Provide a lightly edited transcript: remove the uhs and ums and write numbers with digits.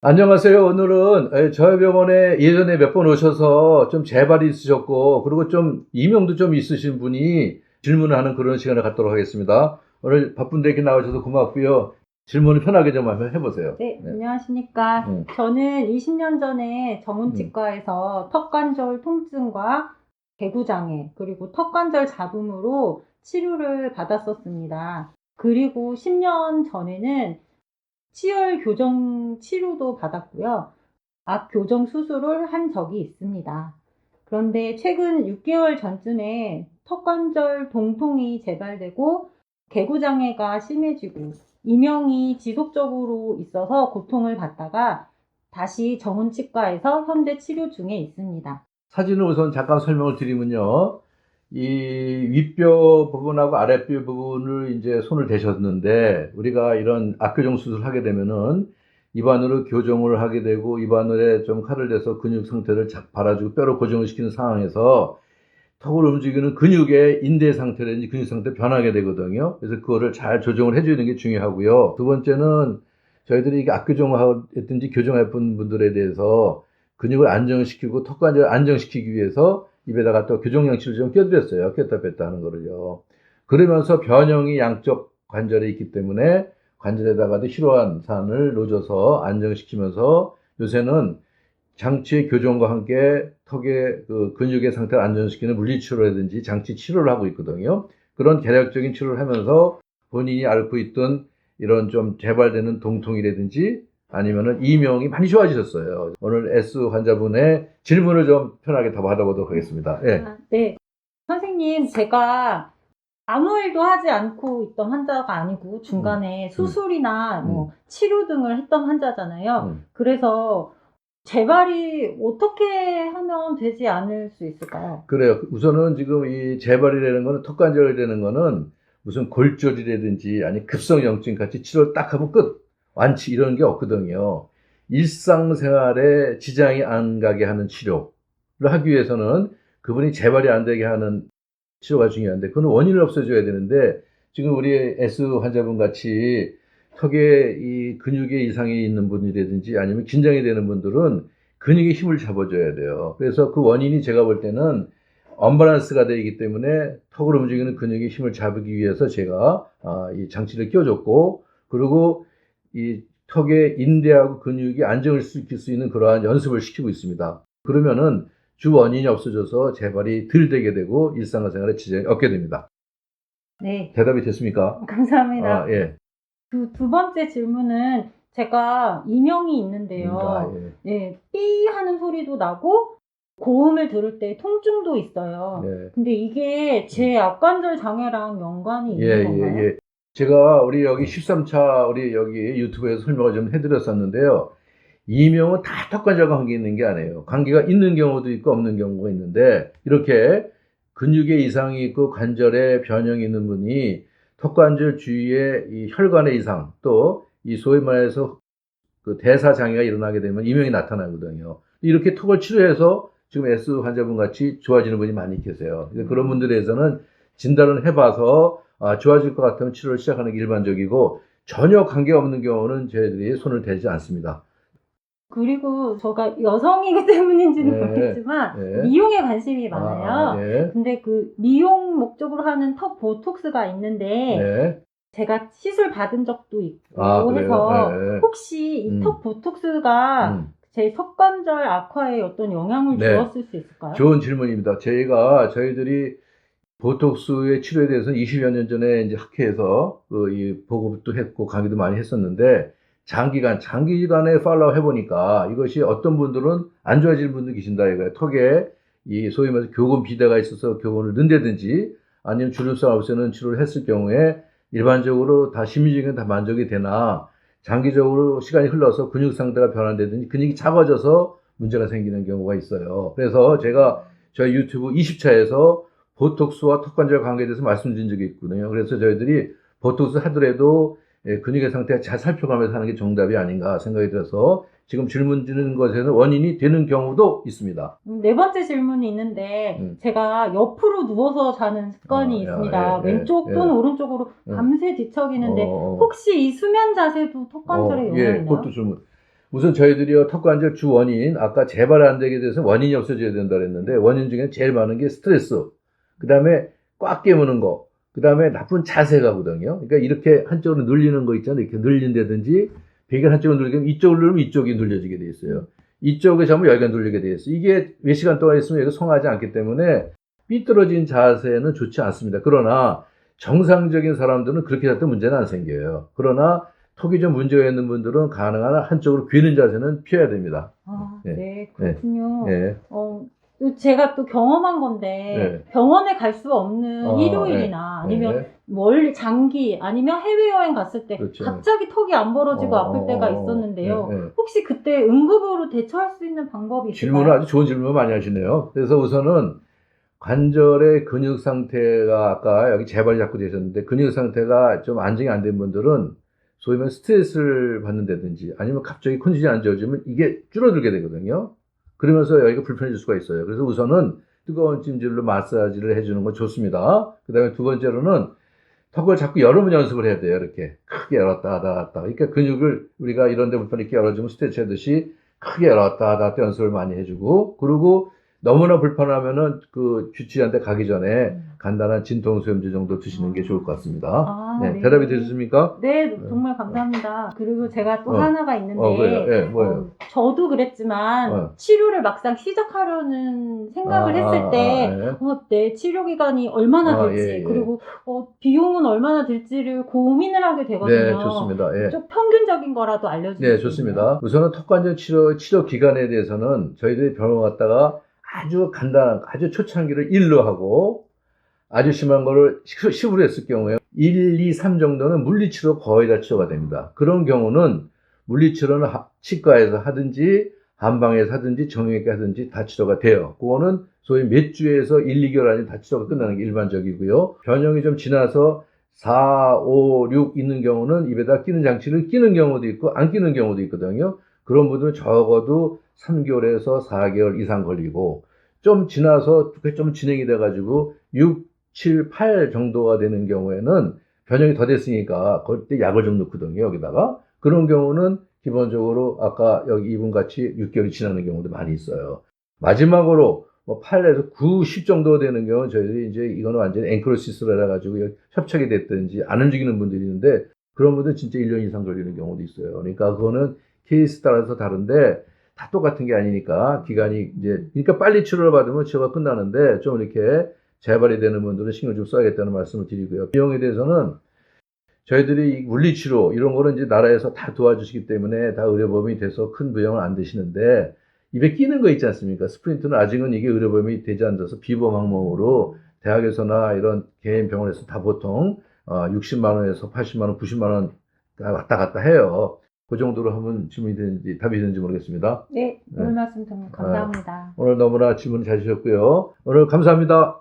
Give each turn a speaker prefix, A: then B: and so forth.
A: 안녕하세요. 오늘은 저희 병원에 예전에 몇 번 오셔서 좀 재발이 있으셨고, 그리고 좀 이명도 좀 있으신 분이 질문을 하는 그런 시간을 갖도록 하겠습니다. 오늘 바쁜데 이렇게 나오셔서 고맙고요. 질문을 편하게 좀 한번 해보세요.
B: 네,
A: 네.
B: 안녕하십니까. 저는 20년 전에 정형외과에서 턱관절 통증과 개구장애, 그리고 턱관절 잡음으로 치료를 받았었습니다. 그리고 10년 전에는 치열 교정 치료도 받았고요. 앞 교정 수술을 한 적이 있습니다. 그런데 최근 6개월 전쯤에 턱관절 동통이 재발되고 개구장애가 심해지고 이명이 지속적으로 있어서 고통을 받다가 다시 정형외과에서 현재 치료 중에 있습니다.
A: 사진을 우선 잠깐 설명을 드리면요. 이 윗뼈 부분하고 아랫뼈 부분을 이제 손을 대셨는데, 우리가 이런 악교정 수술을 하게 되면은 입안으로 교정을 하게 되고, 입안에 좀 칼을 대서 근육 상태를 발아주고 뼈로 고정을 시키는 상황에서 턱을 움직이는 근육의 인대 상태라든지 근육 상태 변하게 되거든요. 그래서 그거를 잘 조정을 해주는 게 중요하고요. 두 번째는 저희들이 이게 악교정을 했든지 교정해본 분들에 대해서 근육을 안정시키고 턱관절을 안정시키기 위해서 입에다가 또 교정 양치를 좀 껴드렸어요. 꼈다 뺐다 하는 거를요. 그러면서 변형이 양쪽 관절에 있기 때문에 관절에다가도 희로한 산을 놓아줘서 안정시키면서 요새는 장치의 교정과 함께 턱의 그 근육의 상태를 안정시키는 물리치료라든지 장치 치료를 하고 있거든요. 그런 개략적인 치료를 하면서 본인이 앓고 있던 이런 좀 재발되는 동통이라든지 아니면은 이명이 많이 좋아지셨어요. 오늘 S 환자분의 질문을 좀 편하게 다 받아보도록 하겠습니다. 예.
B: 네. 선생님, 제가 아무 일도 하지 않고 있던 환자가 아니고 중간에 수술이나 치료 등을 했던 환자잖아요. 그래서 재발이 어떻게 하면 되지 않을 수 있을까요?
A: 그래요. 우선은 지금 이 재발이라는 거는 턱관절이라는 거는 무슨 골절이라든지 아니 급성염증 같이 치료를 딱 하면 끝. 완치 이런 게 없거든요. 일상생활에 지장이 안 가게 하는 치료를 하기 위해서는 그분이 재발이 안 되게 하는 치료가 중요한데, 그건 원인을 없애줘야 되는데, 지금 우리 S 환자분 같이 턱에 이 근육에 이상이 있는 분이라든지 아니면 긴장이 되는 분들은 근육에 힘을 잡아줘야 돼요. 그래서 그 원인이 제가 볼 때는 언밸런스가 되기 때문에 턱을 움직이는 근육에 힘을 잡기 위해서 제가 이 장치를 껴줬고, 그리고 이 턱의 인대하고 근육이 안정을 시킬 수 있는 그러한 연습을 시키고 있습니다. 그러면은 주 원인이 없어져서 재발이 덜 되게 되고 일상생활에 지장이 없게 됩니다.
B: 네,
A: 대답이 됐습니까?
B: 감사합니다.
A: 예.
B: 두 번째 질문은 제가 이명이 있는데요. 예, 삐 하는 소리도 나고 고음을 들을 때 통증도 있어요.
A: 네.
B: 근데 이게 제 앞관절 장애랑 연관이 있는 건가요?
A: 제가 우리 여기 13차 우리 여기 유튜브에서 설명을 좀 해드렸었는데요. 이명은 다 턱관절과 관계 있는 게 아니에요. 관계가 있는 경우도 있고 없는 경우가 있는데, 이렇게 근육에 이상이 있고 관절에 변형이 있는 분이 턱관절 주위에 이 혈관의 이상, 또 이 소위 말해서 그 대사 장애가 일어나게 되면 이명이 나타나거든요. 이렇게 턱을 치료해서 지금 S 환자분 같이 좋아지는 분이 많이 계세요. 그런 분들에서는 진단을 해봐서 좋아질 것 같으면 치료를 시작하는 게 일반적이고, 전혀 관계없는 경우는 저희들이 손을 대지 않습니다.
B: 그리고 제가 여성이기 때문인지는 모르겠지만 미용에 관심이 많아요. 근데 그 미용 목적으로 하는 턱 보톡스가 있는데 제가 시술 받은 적도 있고 해서 혹시 이 턱 보톡스가 제 턱관절 악화에 어떤 영향을 주었을 수 있을까요?
A: 좋은 질문입니다. 저희들이 보톡스의 치료에 대해서 20여 년 전에 이제 학회에서 이 보급도 했고 강의도 많이 했었는데, 장기간에 팔로우 해보니까 이것이 어떤 분들은 안 좋아지는 분도 계신다 이거예요. 턱에 이 소위 말해서 교근 비대가 있어서 교근을 넣는다든지 아니면 주름살 없애는 치료를 했을 경우에 일반적으로 다 심리적인 다 만족이 되나, 장기적으로 시간이 흘러서 근육 상태가 변한다든지 근육이 작아져서 문제가 생기는 경우가 있어요. 그래서 제가 저희 유튜브 20차에서 보톡스와 턱관절 관계에 대해서 말씀드린 적이 있거든요. 그래서 저희들이 보톡스 하더라도 근육의 상태가 잘 살펴가면서 하는 게 정답이 아닌가 생각이 들어서 지금 질문 드리는 것에는 원인이 되는 경우도 있습니다.
B: 네 번째 질문이 있는데 제가 옆으로 누워서 자는 습관이 있습니다. 왼쪽 또는 오른쪽으로 밤새 뒤척이는데 혹시 이 수면 자세도 턱관절에 영향이 있나요?
A: 그것도 질문. 우선 저희들이요, 턱관절 주 원인, 아까 재발 안 되게 돼서 원인이 없어져야 된다 그랬는데, 원인 중에 제일 많은 게 스트레스, 그 다음에 꽉 깨무는 거, 그 다음에 나쁜 자세가거든요. 그러니까 이렇게 한쪽으로 눌리는 거 있잖아요. 이렇게 눌린다든지, 베개를 한쪽으로 눌리면 이쪽으로 누르면 이쪽이 눌려지게 돼 있어요. 이쪽에 잡으면 여기가 눌리게 돼 있어요. 이게 몇 시간 동안 있으면 여기가 성하지 않기 때문에 삐뚤어진 자세는 좋지 않습니다. 그러나 정상적인 사람들은 그렇게 할 때 문제는 안 생겨요. 그러나 턱이 좀 문제가 있는 분들은 가능한 한쪽으로 귀는 자세는 피해야 됩니다.
B: 네, 그렇군요.
A: 네.
B: 제가 또 경험한 건데 병원에 갈 수 없는 일요일이나 아니면 멀리 장기 아니면 해외여행 갔을 때
A: 그렇죠.
B: 갑자기 턱이 안 벌어지고 아플 때가 있었는데요. 혹시 그때 응급으로 대처할 수 있는 방법이 있을까요?
A: 질문을 아주 좋은 질문을 많이 하시네요. 그래서 우선은 관절의 근육 상태가 아까 여기 재발이 자꾸 되셨는데 근육 상태가 좀 안정이 안 된 분들은 소위 말해 스트레스를 받는다든지 아니면 갑자기 컨디션이 안 좋아지면 이게 줄어들게 되거든요. 그러면서 여기가 불편해질 수가 있어요. 그래서 우선은 뜨거운 찜질로 마사지를 해주는 건 좋습니다. 그 다음에 두 번째로는 턱을 자꾸 열으면 연습을 해야 돼요. 이렇게 크게 열었다 닫았다. 그러니까 근육을 우리가 이런 데 불편 이렇게 열어주면 스트레치 하듯이 크게 열었다 닫았다 연습을 많이 해주고, 그리고 너무나 불편하면은 그 주치의한테 가기 전에 간단한 진통소염제 정도 드시는 게 좋을 것 같습니다. 네, 대답이 되셨습니까?
B: 네, 정말 감사합니다. 그리고 제가 또 하나가 있는데,
A: 그래요? 뭐예요?
B: 저도 그랬지만 치료를 막상 시작하려는 생각을 했을 때, 내 치료 기간이 얼마나 될지, 그리고 비용은 얼마나 들지를 고민을 하게 되거든요.
A: 네, 좋습니다.
B: 좀 평균적인 거라도 알려주세요.
A: 네, 좋습니다. 우선은 턱관절 치료 기간에 대해서는 저희들이 병원 갔다가 아주 간단한, 아주 초창기를 1로 하고, 아주 심한 거를 10으로 했을 경우에 1, 2, 3 정도는 물리치료 거의 다 치료가 됩니다. 그런 경우는 물리치료는 치과에서 하든지 한방에서 하든지 정형외과 하든지 다 치료가 돼요. 그거는 소위 몇 주에서 1, 2개월 안에 다 치료가 끝나는 게 일반적이고요. 변형이 좀 지나서 4, 5, 6 있는 경우는 입에다 끼는 장치를 끼는 경우도 있고 안 끼는 경우도 있거든요. 그런 분들은 적어도 3개월에서 4개월 이상 걸리고, 좀 지나서 그게 좀 진행이 돼가지고 6, 7, 8 정도가 되는 경우에는 변형이 더 됐으니까 그때 약을 좀 넣거든요. 여기다가. 그런 경우는 기본적으로 아까 여기 이분 같이 6개월이 지나는 경우도 많이 있어요. 마지막으로 뭐 8에서 9, 10 정도 되는 경우는 저희들이 이제 이거는 완전히 앵크로시스로 해가지고 협착이 됐든지 안 움직이는 분들이 있는데, 그런 분들 진짜 1년 이상 걸리는 경우도 있어요. 그러니까 그거는 케이스 따라서 다른데 다 똑같은 게 아니니까 기간이 이제, 그러니까 빨리 치료를 받으면 치료가 끝나는데 좀 이렇게 재발이 되는 분들은 신경 좀 써야겠다는 말씀을 드리고요. 비용에 대해서는 저희들이 물리치료 이런 거는 이제 나라에서 다 도와주시기 때문에 다 의료보험이 돼서 큰 비용을 안 드시는데, 입에 끼는 거 있지 않습니까? 스프린트는 아직은 이게 의료보험이 되지 않아서 비보험 항목으로 대학에서나 이런 개인 병원에서 다 보통 60만 원에서 80만 원, 90만 원 왔다 갔다 해요. 그 정도로 하면 질문이 되는지 답이 되는지 모르겠습니다.
B: 네, 오늘 말씀 정말 감사합니다.
A: 오늘 너무나 질문 잘 주셨고요. 오늘 감사합니다.